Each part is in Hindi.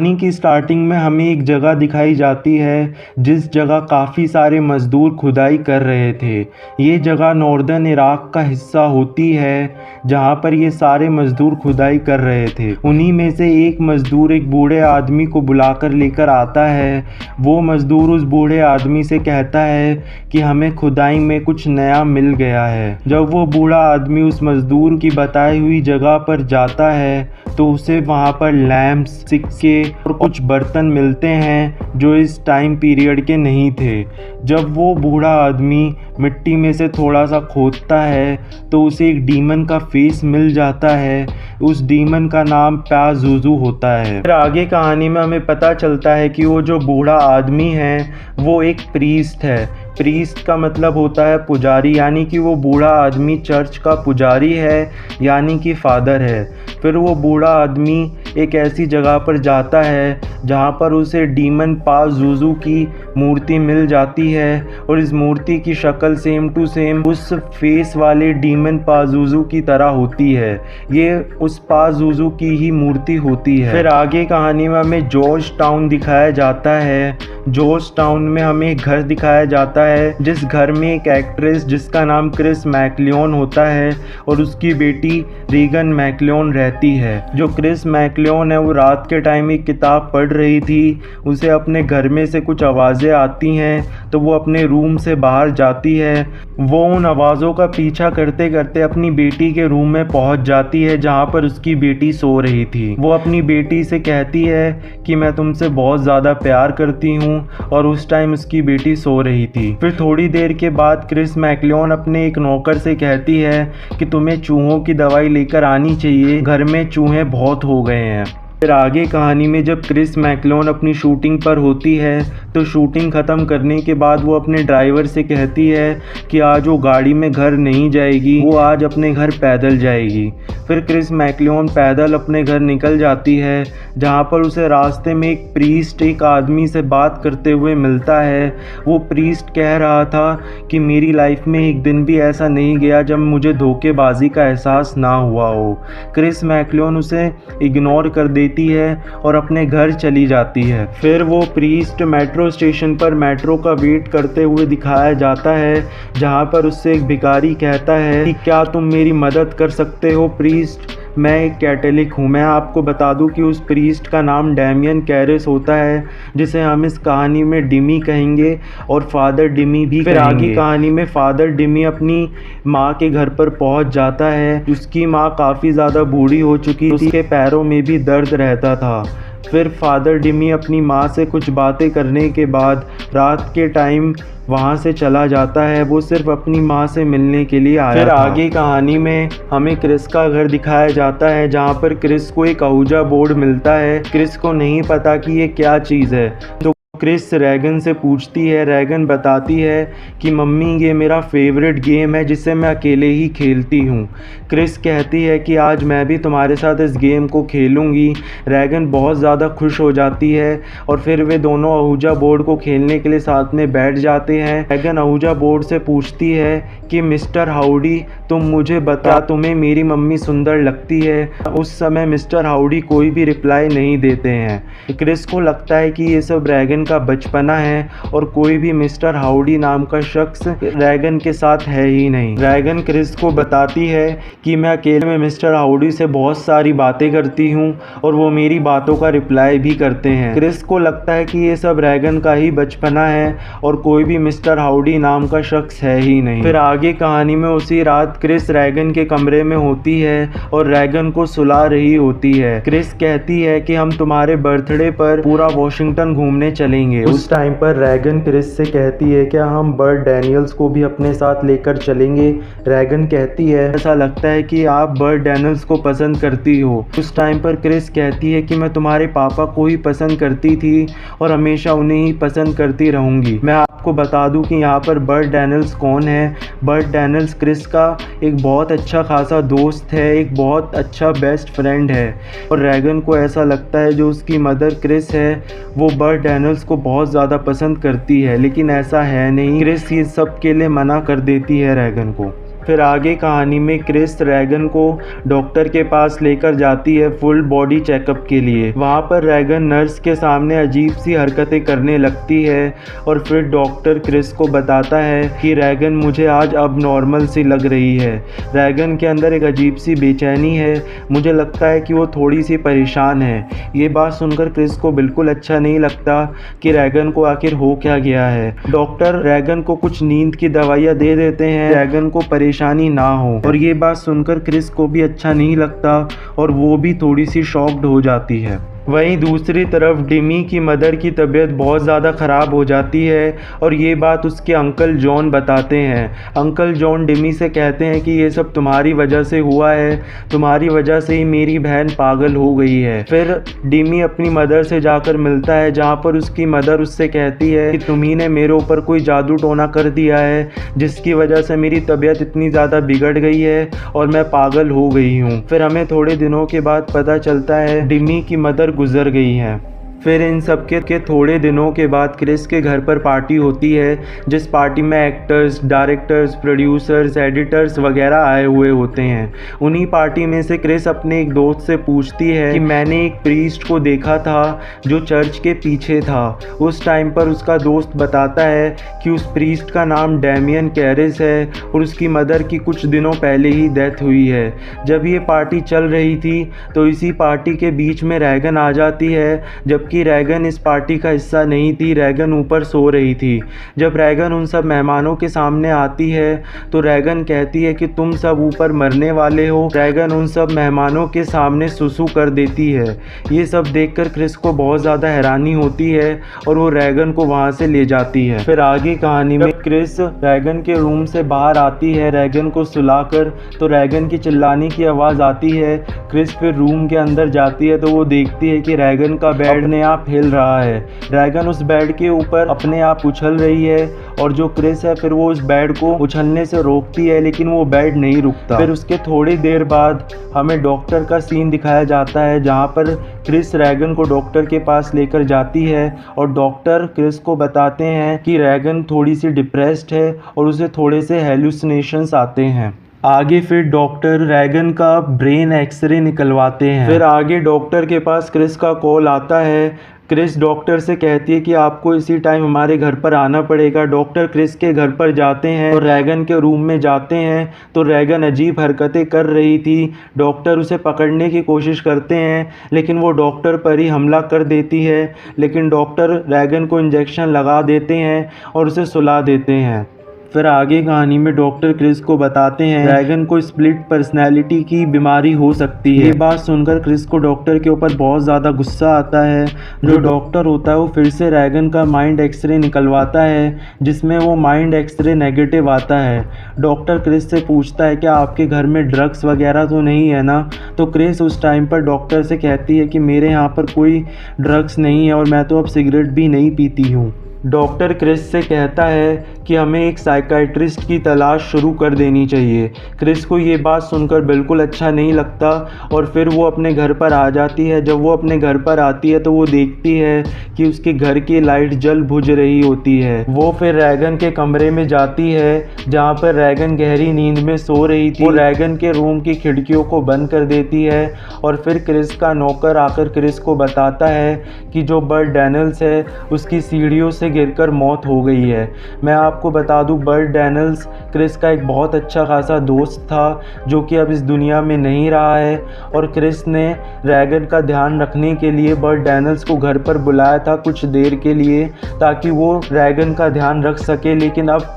कहानी की स्टार्टिंग में हमें एक जगह दिखाई जाती है जिस जगह काफ़ी सारे मज़दूर खुदाई कर रहे थे। ये जगह नॉर्दर्न इराक़ का हिस्सा होती है जहाँ पर ये सारे मज़दूर खुदाई कर रहे थे। उन्हीं में से एक मज़दूर एक बूढ़े आदमी को बुलाकर लेकर आता है। वो मज़दूर उस बूढ़े आदमी से कहता है कि हमें खुदाई में कुछ नया मिल गया है। जब वो बूढ़ा आदमी उस मज़दूर की बताई हुई जगह पर जाता है तो उसे वहाँ पर लैंप्स, सिक्के और कुछ बर्तन मिलते हैं जो इस टाइम पीरियड के नहीं थे। जब वो बूढ़ा आदमी मिट्टी में से थोड़ा सा खोदता है तो उसे एक डीमन का फेस मिल जाता है। उस डीमन का नाम पाज़ुज़ू होता है। फिर आगे कहानी में हमें पता चलता है कि वो जो बूढ़ा आदमी है वो एक प्रीस्ट है। प्रीस्ट का मतलब होता है पुजारी, यानी कि वो बूढ़ा आदमी चर्च का पुजारी है, यानी कि फादर है। फिर वो बूढ़ा आदमी एक ऐसी जगह पर जाता है जहाँ पर उसे डीमन पाज़ुज़ू की मूर्ति मिल जाती है और इस मूर्ति की शक्ल सेम टू सेम उस फेस वाले डीमन पाज़ुज़ू की तरह होती है। ये उस पाज़ुज़ू की ही मूर्ति होती है। फिर आगे कहानी में हमें जॉर्ज टाउन दिखाया जाता है। जॉर्ज टाउन में हमें एक घर दिखाया जाता है जिस घर में एक एक्ट्रेस जिसका नाम क्रिस मैकलियोन होता है और उसकी बेटी रीगन मैकलियोन रहती है। जो क्रिस मैकलियोन है वो रात के टाइम एक किताब पढ़ रही थी। उसे अपने घर में से कुछ आवाज़ें आती हैं तो वो अपने रूम से बाहर जाती है। वो उन आवाज़ों का पीछा करते करते अपनी बेटी के रूम में पहुंच जाती है जहां पर उसकी बेटी सो रही थी। वो अपनी बेटी से कहती है कि मैं तुमसे बहुत ज़्यादा प्यार करती हूँ और उस टाइम उसकी बेटी सो रही थी। फिर थोड़ी देर के बाद क्रिस मैकलियोन अपने एक नौकर से कहती है कि तुम्हें चूहों की दवाई लेकर आनी चाहिए, घर में चूहे बहुत हो गए हैं। फिर आगे कहानी में जब क्रिस मैकलियोन अपनी शूटिंग पर होती है तो शूटिंग ख़त्म करने के बाद वो अपने ड्राइवर से कहती है कि आज वो गाड़ी में घर नहीं जाएगी, वो आज अपने घर पैदल जाएगी। फिर क्रिस मैकलियोन पैदल अपने घर निकल जाती है जहाँ पर उसे रास्ते में एक प्रीस्ट एक आदमी से बात करते हुए मिलता है। वो प्रीस्ट कह रहा था कि मेरी लाइफ में एक दिन भी ऐसा नहीं गया जब मुझे धोखेबाजी का एहसास ना हुआ हो। क्रिस मैकलियोन उसे इग्नोर कर देती है और अपने घर चली जाती है। फिर वो प्रीस्ट मेट्रो स्टेशन पर मेट्रो का वेट करते हुए दिखाया जाता है जहाँ पर उससे एक भिखारी कहता है कि क्या तुम मेरी मदद कर सकते हो प्रीस्ट, मैं एक कैथोलिक हूँ। मैं आपको बता दूँ कि उस प्रीस्ट का नाम डैमियन कैरिस होता है जिसे हम इस कहानी में डिमी कहेंगे और फादर डिमी भी कहेंगे। फिर आगे कहानी में फादर डिमी अपनी माँ के घर पर पहुँच जाता है। उसकी माँ काफ़ी ज़्यादा बूढ़ी हो चुकी, उसके पैरों में भी दर्द रहता था। फिर फादर डिमी अपनी माँ से कुछ बातें करने के बाद रात के टाइम वहाँ से चला जाता है। वो सिर्फ अपनी माँ से मिलने के लिए आया था। फिर आगे कहानी में हमें क्रिस का घर दिखाया जाता है जहाँ पर क्रिस को एक आउजा बोर्ड मिलता है। क्रिस को नहीं पता कि ये क्या चीज़ है तो क्रिस रैगन से पूछती है। रैगन बताती है कि मम्मी ये मेरा फेवरेट गेम है जिसे मैं अकेले ही खेलती हूँ। क्रिस कहती है कि आज मैं भी तुम्हारे साथ इस गेम को खेलूँगी। रैगन बहुत ज़्यादा खुश हो जाती है और फिर वे दोनों आहूजा बोर्ड को खेलने के लिए साथ में बैठ जाते हैं। रैगन आहूजा बोर्ड से पूछती है कि मिस्टर हाउडी तुम मुझे बता तुम्हें मेरी मम्मी सुंदर लगती है। उस समय मिस्टर हाउडी कोई भी रिप्लाई नहीं देते हैं। क्रिस को लगता है कि ये सब रैगन का बचपना है और कोई भी मिस्टर हाउडी नाम का शख्स रैगन के साथ है ही नहीं। रैगन क्रिस को बताती है कि मैं अकेले में मिस्टर हाउडी से बहुत सारी बातें करती हूँ और वो मेरी बातों का रिप्लाई भी करते हैं। क्रिस को लगता है कि ये सब रैगन का ही बचपना है और कोई भी मिस्टर हाउडी नाम का शख्स है ही नहीं। फिर आगे कहानी में उसी रात क्रिस रैगन के कमरे में होती है और रैगन को सुला रही होती है। क्रिस कहती है कि हम तुम्हारे बर्थडे पर पूरा वॉशिंगटन घूमने चलेंगे। उस टाइम पर रैगन क्रिस से कहती है क्या हम बर्ड डैनियल्स को भी अपने साथ लेकर चलेंगे। रैगन कहती है ऐसा लगता है कि आप बर्ड डैनियल्स को पसंद करती हो। उस टाइम पर क्रिस कहती है कि मैं तुम्हारे पापा को ही पसंद करती थी और हमेशा उन्हें ही पसंद करती रहूंगी। मैं आपको बता दूं कि यहाँ पर बर्ड डैनियल्स कौन है। बर्ड डैनियल्स क्रिस का एक बहुत अच्छा खासा दोस्त है, एक बहुत अच्छा बेस्ट फ्रेंड है और रैगन को ऐसा लगता है जो उसकी मदर क्रिस है वो बर्ड डैनियल्स को बहुत ज़्यादा पसंद करती है, लेकिन ऐसा है नहीं। क्रिस ये सब के लिए मना कर देती है रैगन को। फिर आगे कहानी में क्रिस रैगन को डॉक्टर के पास लेकर जाती है फुल बॉडी चेकअप के लिए। वहाँ पर रैगन नर्स के सामने अजीब सी हरकतें करने लगती है और फिर डॉक्टर क्रिस को बताता है कि रैगन मुझे आज अब नॉर्मल सी लग रही है। रैगन के अंदर एक अजीब सी बेचैनी है, मुझे लगता है कि वो थोड़ी सी परेशान है। ये बात सुनकर क्रिस को बिल्कुल अच्छा नहीं लगता कि रैगन को आखिर हो क्या गया है। डॉक्टर रैगन को कुछ नींद की दवाइयाँ दे देते हैं, रैगन को परेशानी ना हो, और ये बात सुनकर क्रिस को भी अच्छा नहीं लगता और वो भी थोड़ी सी शॉक्ड हो जाती है। वहीं दूसरी तरफ डिमी की मदर की तबीयत बहुत ज़्यादा ख़राब हो जाती है और ये बात उसके अंकल जॉन बताते हैं। अंकल जॉन डिमी से कहते हैं कि ये सब तुम्हारी वजह से हुआ है, तुम्हारी वजह से ही मेरी बहन पागल हो गई है। फिर डिमी अपनी मदर से जाकर मिलता है, जहाँ पर उसकी मदर उससे कहती है कि तुम्ही ने मेरे ऊपर कोई जादू टोना कर दिया है जिसकी वजह से मेरी तबीयत इतनी ज़्यादा बिगड़ गई है और मैं पागल हो गई हूँ। फिर हमें थोड़े दिनों के बाद पता चलता है डिमी की मदर गुजर गई हैं। फिर इन सब के थोड़े दिनों के बाद क्रिस के घर पर पार्टी होती है, जिस पार्टी में एक्टर्स, डायरेक्टर्स, प्रोड्यूसर्स, एडिटर्स वगैरह आए हुए होते हैं। उन्हीं पार्टी में से क्रिस अपने एक दोस्त से पूछती है कि मैंने एक प्रीस्ट को देखा था जो चर्च के पीछे था। उस टाइम पर उसका दोस्त बताता है कि उस प्रीस्ट का नाम डैमियन कैरिस है और उसकी मदर की कुछ दिनों पहले ही डेथ हुई है। जब ये पार्टी चल रही थी तो इसी पार्टी के बीच में रैगन आ जाती है, जबकि रैगन इस पार्टी का हिस्सा नहीं थी, रैगन ऊपर सो रही थी। जब रैगन उन सब मेहमानों के सामने आती है तो रैगन कहती है कि तुम सब ऊपर मरने वाले हो। रैगन उन सब मेहमानों के सामने सुसु कर देती है। ये सब देखकर क्रिस को बहुत ज़्यादा हैरानी होती है और वो रैगन को वहाँ से ले जाती है। फिर आगे कहानी में क्रिस रैगन के रूम से बाहर आती है रैगन को सुलाकर, तो रैगन की चिल्लाने की आवाज़ आती है। क्रिस फिर रूम के अंदर जाती है तो वो देखती है कि रैगन का बेड अपने आप हिल रहा है। रैगन उस बेड के ऊपर अपने आप उछल रही है और जो क्रिस है फिर वो उस बेड को उछलने से रोकती है, लेकिन वो बेड नहीं रुकता। फिर उसके थोड़ी देर बाद हमें डॉक्टर का सीन दिखाया जाता है, जहाँ पर क्रिस रैगन को डॉक्टर के पास लेकर जाती है और डॉक्टर क्रिस को बताते हैं कि रैगन थोड़ी सी डिप्रेस्ड है और उसे थोड़े से हेलुसिनेशंस आते हैं। आगे फिर डॉक्टर रैगन का ब्रेन एक्सरे निकलवाते हैं। फिर आगे डॉक्टर के पास क्रिस का कॉल आता है। क्रिस डॉक्टर से कहती है कि आपको इसी टाइम हमारे घर पर आना पड़ेगा। डॉक्टर क्रिस के घर पर जाते हैं और रैगन के रूम में जाते हैं तो रैगन अजीब हरकतें कर रही थी। डॉक्टर उसे पकड़ने की कोशिश करते हैं लेकिन वो डॉक्टर पर ही हमला कर देती है, लेकिन डॉक्टर रैगन को इंजेक्शन लगा देते हैं और उसे सुला देते हैं। फिर आगे कहानी में डॉक्टर क्रिस को बताते हैं रैगन को स्प्लिट पर्सनैलिटी की बीमारी हो सकती है। ये बात सुनकर क्रिस को डॉक्टर के ऊपर बहुत ज़्यादा गुस्सा आता है। जो डॉक्टर होता है वो फिर से रैगन का माइंड एक्सरे निकलवाता है, जिसमें वो माइंड एक्सरे नेगेटिव आता है। डॉक्टर क्रिस से पूछता है कि आपके घर में ड्रग्स वगैरह तो नहीं है ना। तो क्रिस उस टाइम पर डॉक्टर से कहती है कि मेरे यहाँ पर कोई ड्रग्स नहीं है और मैं तो अब सिगरेट भी नहीं पीती हूँ। डॉक्टर क्रिस से कहता है कि हमें एक साइकाइट्रिस्ट की तलाश शुरू कर देनी चाहिए। क्रिस को ये बात सुनकर बिल्कुल अच्छा नहीं लगता और फिर वो अपने घर पर आ जाती है। जब वो अपने घर पर आती है तो वो देखती है कि उसके घर की लाइट जल बुझ रही होती है। वो फिर रैगन के कमरे में जाती है जहाँ पर रैगन गहरी नींद में सो रही थी। वो रैगन के रूम की खिड़कियों को बंद कर देती है और फिर क्रिस का नौकर आकर क्रिस को बताता है कि जो बर्ड डैनियल्स है उसकी सीढ़ियों से गिरकर मौत हो गई है। मैं आपको बता दूं, बर्ड डैनियल्स क्रिस का एक बहुत अच्छा खासा दोस्त था जो कि अब इस दुनिया में नहीं रहा है और क्रिस ने रैगन का ध्यान रखने के लिए बर्ड डैनियल्स को घर पर बुलाया था कुछ देर के लिए ताकि वो रैगन का ध्यान रख सके, लेकिन अब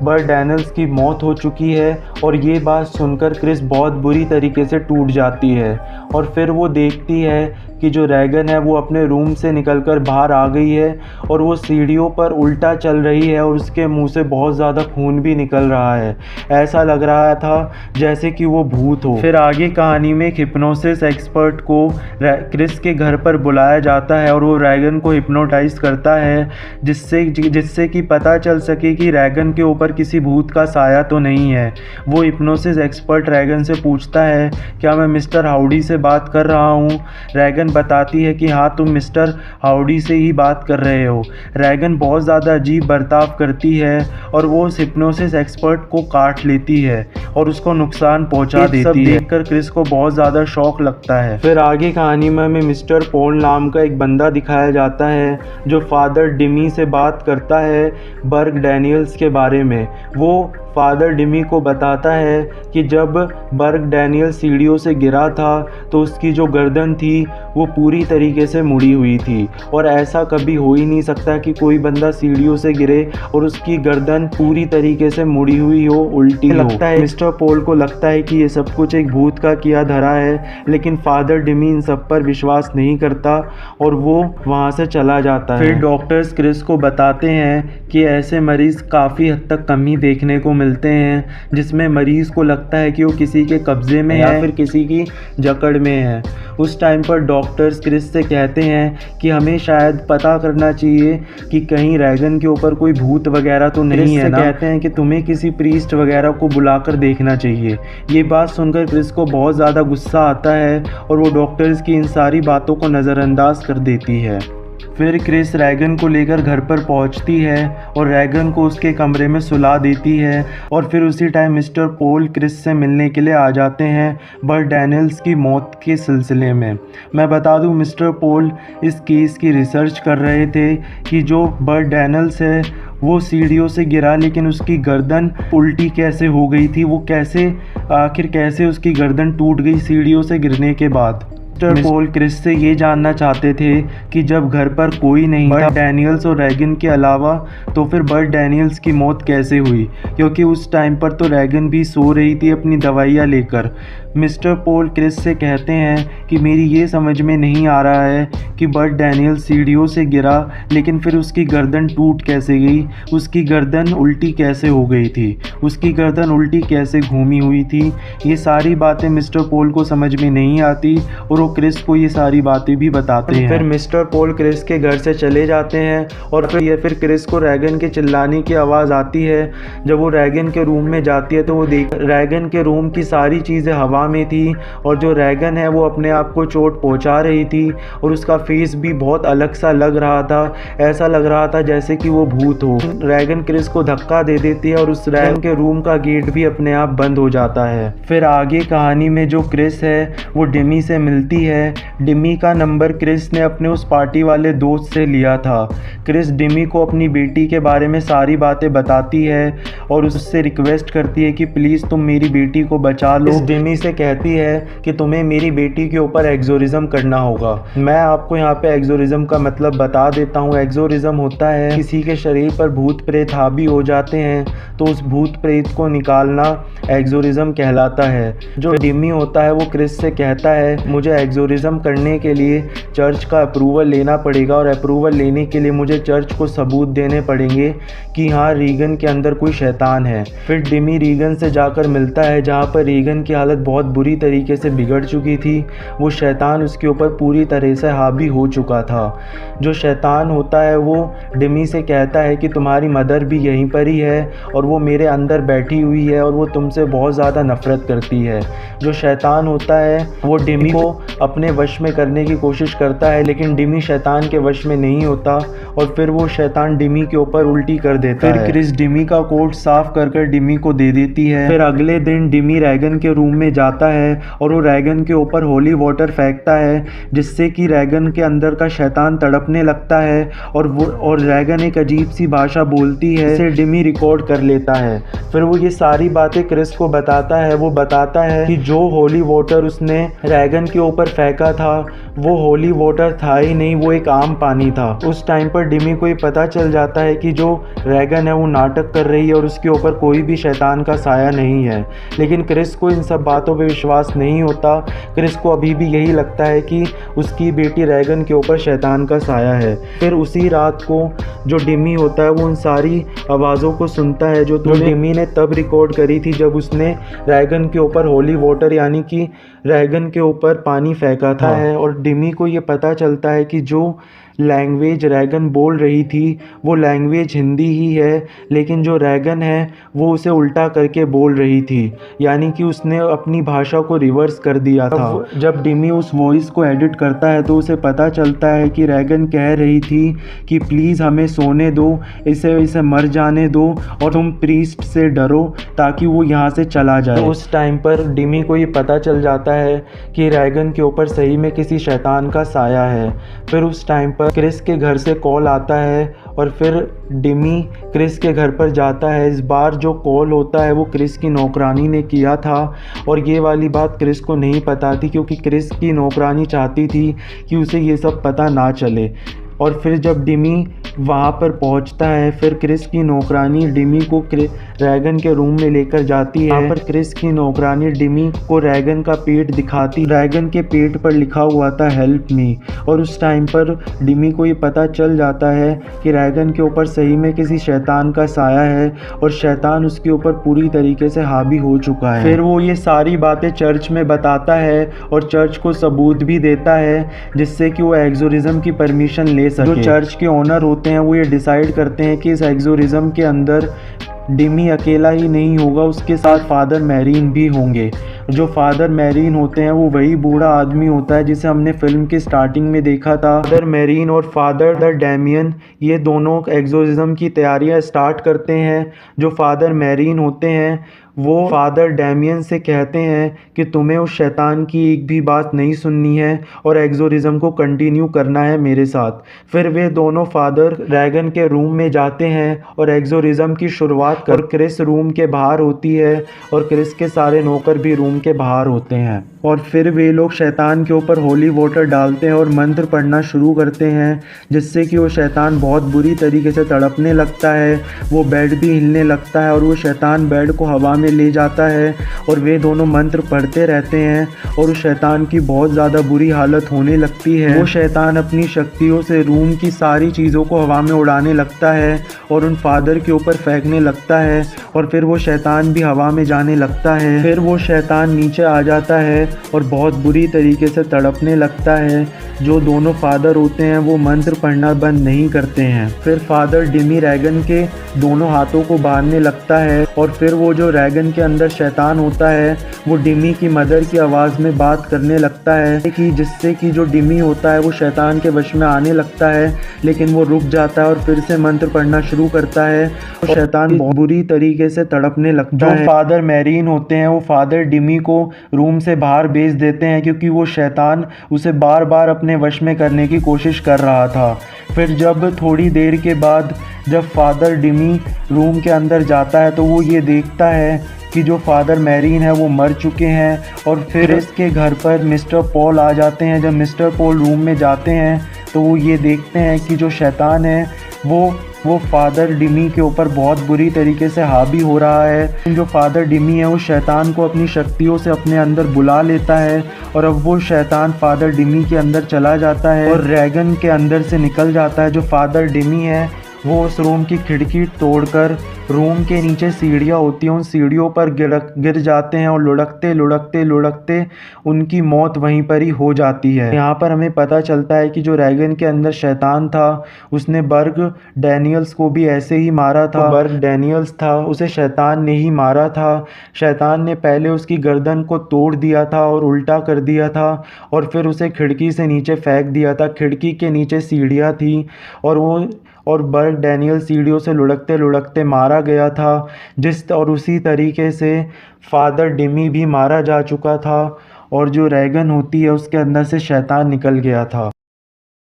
बर्ड डैनियल्स की मौत हो चुकी है और ये बात सुनकर क्रिस बहुत बुरी तरीके से टूट जाती है। और फिर वो देखती है कि जो रैगन है वो अपने रूम से निकलकर बाहर आ गई है और वो सीढ़ियों पर उल्टा चल रही है और उसके मुंह से बहुत ज़्यादा खून भी निकल रहा है। ऐसा लग रहा था जैसे कि वो भूत हो। फिर आगे कहानी में एक हिप्नोसिस एक्सपर्ट को क्रिस के घर पर बुलाया जाता है और वो रैगन को हिप्नोटाइज करता है जिससे कि पता चल सके कि रैगन के ऊपर किसी भूत का साया तो नहीं है। वो हिप्नोसिस एक्सपर्ट रैगन से पूछता है क्या मैं मिस्टर हाउडी से बात कर रहा हूँ। रैगन रैगन बताती है कि हाँ तुम मिस्टर हाउडी से ही बात कर रहे हो। रैगन बहुत ज़्यादा अजीब बर्ताव करती है और वो उस हिप्नोसिस एक्सपर्ट को काट लेती है और उसको नुकसान पहुंचा देती है। देखकर क्रिस को बहुत ज़्यादा शौक लगता है। फिर आगे कहानी में हमें मिस्टर पॉल नाम का एक बंदा दिखाया जाता है जो फादर डिमी से बात करता है बर्ग डैनियल्स के बारे में। वो फादर डिमी को बताता है कि जब बर्ग डैनियल सीढ़ियों से गिरा था तो उसकी जो गर्दन थी वो पूरी तरीके से मुड़ी हुई थी और ऐसा कभी हो ही नहीं सकता कि कोई बंदा सीढ़ियों से गिरे और उसकी गर्दन पूरी तरीके से मुड़ी हुई हो, उल्टी लगता है। मिस्टर पॉल को लगता है कि ये सब कुछ एक भूत का किया धरा है, लेकिन फादर डिमी इन सब पर विश्वास नहीं करता और वो वहाँ से चला जाता है। फिर डॉक्टर्स क्रिस को बताते हैं कि ऐसे मरीज़ काफ़ी हद तक कम ही देखने को मिलते हैं जिसमें मरीज़ को लगता है कि वो किसी के कब्ज़े में या फिर किसी की जकड़ में है। उस टाइम पर डॉक्टर्स क्रिस से कहते हैं कि हमें शायद पता करना चाहिए कि कहीं रैगन के ऊपर कोई भूत वगैरह तो नहीं है ना। कहते हैं कि तुम्हें किसी प्रीस्ट वगैरह को बुलाकर देखना चाहिए। ये बात सुनकर क्रिस को बहुत ज़्यादा गुस्सा आता है और वो डॉक्टर्स की इन सारी बातों को नज़रअंदाज कर देती है। फिर क्रिस रैगन को लेकर घर पर पहुंचती है और रैगन को उसके कमरे में सुला देती है और फिर उसी टाइम मिस्टर पॉल क्रिस से मिलने के लिए आ जाते हैं बर्ग डैनियल्स की मौत के सिलसिले में। मैं बता दूं मिस्टर पॉल इस केस की रिसर्च कर रहे थे कि जो बर्ग डैनियल्स है वो सीढ़ियों से गिरा लेकिन उसकी गर्दन उल्टी कैसे हो गई थी, वो आखिर कैसे उसकी गर्दन टूट गई सीढ़ियों से गिरने के बाद। मिस्टर पॉल क्रिस से ये जानना चाहते थे कि जब घर पर कोई नहीं था डैनियल्स और रैगन के अलावा तो फिर बर्ग डैनियल्स की मौत कैसे हुई, क्योंकि उस टाइम पर तो रैगन भी सो रही थी अपनी दवाइयाँ लेकर। मिस्टर पॉल क्रिस से कहते हैं कि मेरी ये समझ में नहीं आ रहा है कि बर्ग डैनियल सीढ़ियों से गिरा लेकिन फिर उसकी गर्दन टूट कैसे गई, उसकी गर्दन उल्टी कैसे हो गई थी, उसकी गर्दन उल्टी कैसे घूमी हुई थी। ये सारी बातें मिस्टर पॉल को समझ में नहीं आती और वो क्रिस को ये सारी बातें भी बताते हैं। फिर मिस्टर पॉल क्रिस के घर से चले जाते हैं और फिर क्रिस को रैगन के चिल्लाने की आवाज़ आती है। जब वो रैगन के रूम में जाती है तो वो रैगन के रूम की सारी चीज़ें हवा में थी और जो रैगन है वो अपने आप को चोट पहुंचा रही थी और उसका फेस भी बहुत अलग सा लग रहा था, ऐसा लग रहा था जैसे कि वो भूत हो। रैगन क्रिस को धक्का दे देती है और उस रैगन के रूम का गेट भी अपने आप बंद हो जाता है। फिर आगे कहानी में जो क्रिस है वो डिमी से मिलती है। डिमी का नंबर क्रिस ने अपने उस पार्टी वाले दोस्त से लिया था। क्रिस डिमी को अपनी बेटी के बारे में सारी बातें बताती है और उससे रिक्वेस्ट करती है कि प्लीज़ तुम मेरी बेटी को बचा लो। डिमी से कहती है कि तुम्हें मेरी बेटी के ऊपर एक्सोरिज्म करना होगा। मैं आपको यहाँ पे एक्सोरिज्म का मतलब बता देता हूँ। एक्सोरिज्म होता है किसी के शरीर पर भूत प्रेत हावी हो जाते हैं तो उस भूत प्रेत को निकालना एक्सोरिज्म कहलाता है। जो डिमी होता है वो क्रिस से कहता है मुझे एक्सोरिज्म करने के लिए चर्च का अप्रूवल लेना पड़ेगा और अप्रूवल लेने के लिए मुझे चर्च को सबूत देने पड़ेंगे कि हाँ रीगन के अंदर कोई शैतान है। फिर डिमी रीगन से जाकर मिलता है जहाँ पर रीगन की हालत बहुत बुरी तरीके से बिगड़ चुकी थी। वो शैतान उसके ऊपर पूरी तरह से हावी हो चुका था। जो शैतान होता है वो डिमी से कहता है कि तुम्हारी मदर भी यहीं पर ही है और वो मेरे अंदर बैठी हुई है और वो तुमसे बहुत ज़्यादा नफरत करती है। जो शैतान होता है वो डिमी को अपने वश में करने की कोशिश करता है लेकिन डिमी शैतान के वश में नहीं होता और फिर वो शैतान डिमी के ऊपर उल्टी कर देता है। फिर क्रिस डिमी का कोट साफ कर डिमी को दे देती है। फिर अगले दिन डिमी रैगन के रूम में जाता है और वो रैगन के ऊपर होली वाटर फेंकता है जिससे कि रैगन के अंदर का शैतान तड़पने लगता है और रैगन एक अजीब सी भाषा बोलती है जिसे डिमी रिकॉर्ड कर लेता है। फिर वो ये सारी बातें क्रिस को बताता है। वो बताता है कि जो होली वाटर उसने रैगन के ऊपर फेंका था वो होली वाटर था ही नहीं, वो एक आम पानी था। उस टाइम पर डिमी को ये पता चल जाता है कि जो रैगन है वो नाटक कर रही है और उसके ऊपर कोई भी शैतान का साया नहीं है। लेकिन क्रिस को इन सब बातों पे विश्वास नहीं होता। क्रिस को अभी भी यही लगता है कि उसकी बेटी रैगन के ऊपर शैतान का साया है। फिर उसी रात को जो डिमी होता है वो उन सारी आवाज़ों को सुनता है जो डिमी ने तब रिकॉर्ड करी थी जब उसने रैगन के ऊपर होली वाटर यानी कि रैगन के ऊपर पानी फेंका था। और डिमी को ये पता चलता है कि जो लैंग्वेज रैगन बोल रही थी वो लैंग्वेज हिंदी ही है, लेकिन जो रैगन है वो उसे उल्टा करके बोल रही थी, यानी कि उसने अपनी भाषा को रिवर्स कर दिया था। जब डिमी उस वॉइस को एडिट करता है तो उसे पता चलता है कि रैगन कह रही थी कि प्लीज़ हमें सोने दो, इसे मर जाने दो और तुम प्रीस्ट से डरो ताकि वो यहाँ से चला जाए। तो उस टाइम पर डिमी को ये पता चल जाता है कि रैगन के ऊपर सही में किसी शैतान का साया है। फिर उस टाइम पर क्रिस के घर से कॉल आता है और फिर डिमी क्रिस के घर पर जाता है। इस बार जो कॉल होता है वो क्रिस की नौकरानी ने किया था और ये वाली बात क्रिस को नहीं पता थी, क्योंकि क्रिस की नौकरानी चाहती थी कि उसे ये सब पता ना चले। और फिर जब डिमी वहाँ पर पहुँचता है, फिर क्रिस की नौकरानी डिमी को रैगन के रूम में लेकर जाती है। यहाँ पर क्रिस की नौकरानी डिमी को रैगन का पेट दिखाती, रैगन के पेट पर लिखा हुआ था हेल्प मी। और उस टाइम पर डिमी को ये पता चल जाता है कि रैगन के ऊपर सही में किसी शैतान का साया है और शैतान उसके ऊपर पूरी तरीके से हावी हो चुका है। फिर वो ये सारी बातें चर्च में बताता है और चर्च को सबूत भी देता है जिससे कि वो एग्जोरिज्म की परमिशन ले सके। जो चर्च के ओनर होते हैं वो ये डिसाइड करते हैं कि इस एग्जोरिज्म के अंदर डिमी अकेला ही नहीं होगा, उसके साथ फादर मैरीन भी होंगे। जो फादर मैरीन होते हैं वो वही बूढ़ा आदमी होता है जिसे हमने फिल्म की स्टार्टिंग में देखा था। फादर मैरीन और फादर डैमियन ये दोनों एग्जोरिज्म की तैयारियां स्टार्ट करते हैं। जो फादर मैरीन होते हैं वो फादर डैमियन से कहते हैं कि तुम्हें उस शैतान की एक भी बात नहीं सुननी है और एग्जोरिज्म को कंटिन्यू करना है मेरे साथ। फिर वे दोनों फादर रैगन के रूम में जाते हैं और एग्जोरिज्म की शुरुआत कर। क्रिस रूम के बाहर होती है और क्रिस के सारे नौकर भी रूम के बाहर होते हैं और फिर वे लोग शैतान के ऊपर होली वाटर डालते हैं और मंत्र पढ़ना शुरू करते हैं, जिससे कि वो शैतान बहुत बुरी तरीके से तड़पने लगता है। वो बेड भी हिलने लगता है और वो शैतान बेड को हवा में ले जाता है और वे दोनों मंत्र पढ़ते रहते हैं और उस शैतान की बहुत ज़्यादा बुरी हालत होने लगती है। वो शैतान अपनी शक्तियों से रूम की सारी चीज़ों को हवा में उड़ाने लगता है और उन फादर के ऊपर फेंकने लगता है और फिर वो शैतान भी हवा में जाने लगता है। फिर वो शैतान नीचे आ जाता है और बहुत बुरी तरीके से तड़पने लगता है। जो दोनों फादर होते हैं वो मंत्र पढ़ना बंद नहीं करते हैं। फिर फादर डिमी रैगन के दोनों हाथों को बांधने लगता है और फिर वो जो रैगन के अंदर शैतान होता है वो डिमी की मदर की आवाज़ में बात करने लगता है कि जिससे कि जो डिमी होता है वो शैतान के वश में आने लगता है, लेकिन वो रुक जाता है और फिर से मंत्र पढ़ना शुरू करता है और शैतान बहुत बुरी तरीके से तड़पने लगता है। जो फादर मैरीन होते हैं वो फादर डिमी को रूम से बाहर भेज देते हैं क्योंकि वो शैतान उसे बार बार अपने वश में करने की कोशिश कर रहा था। फिर जब थोड़ी देर के बाद जब फादर डिमी रूम के अंदर जाता है तो वो ये देखता है कि जो फादर मैरीन है वो मर चुके हैं और फिर इसके घर पर मिस्टर पॉल आ जाते हैं। जब मिस्टर पॉल रूम में जाते हैं तो वो ये देखते हैं कि जो शैतान है वो फादर डिमी के ऊपर बहुत बुरी तरीके से हावी हो रहा है। जो फादर डिमी है उस शैतान को अपनी शक्तियों से अपने अंदर बुला लेता है और अब वो शैतान फादर डिमी के अंदर चला जाता है और रैगन के अंदर से निकल जाता है। जो फादर डिमी है वो उस रूम की खिड़की तोड़कर रूम के नीचे सीढ़ियाँ होती हैं, उन सीढ़ियों पर गिर जाते हैं और लुढ़कते लुढ़कते लुढ़कते उनकी मौत वहीं पर ही हो जाती है। यहाँ पर हमें पता चलता है कि जो रैगन के अंदर शैतान था उसने बर्ग डैनियल्स को भी ऐसे ही मारा था। बर्ग डैनियल्स था उसे शैतान ने ही मारा था। शैतान ने पहले उसकी गर्दन को तोड़ दिया था और उल्टा कर दिया था और फिर उसे खिड़की से नीचे फेंक दिया था। खिड़की के नीचे सीढ़ियाँ थी और बर्ग डैनियल सीढ़ियों से लुढ़कते लुढ़कते मारा गया था। और उसी तरीके से फादर डिमी भी मारा जा चुका था और जो रैगन होती है उसके अंदर से शैतान निकल गया था।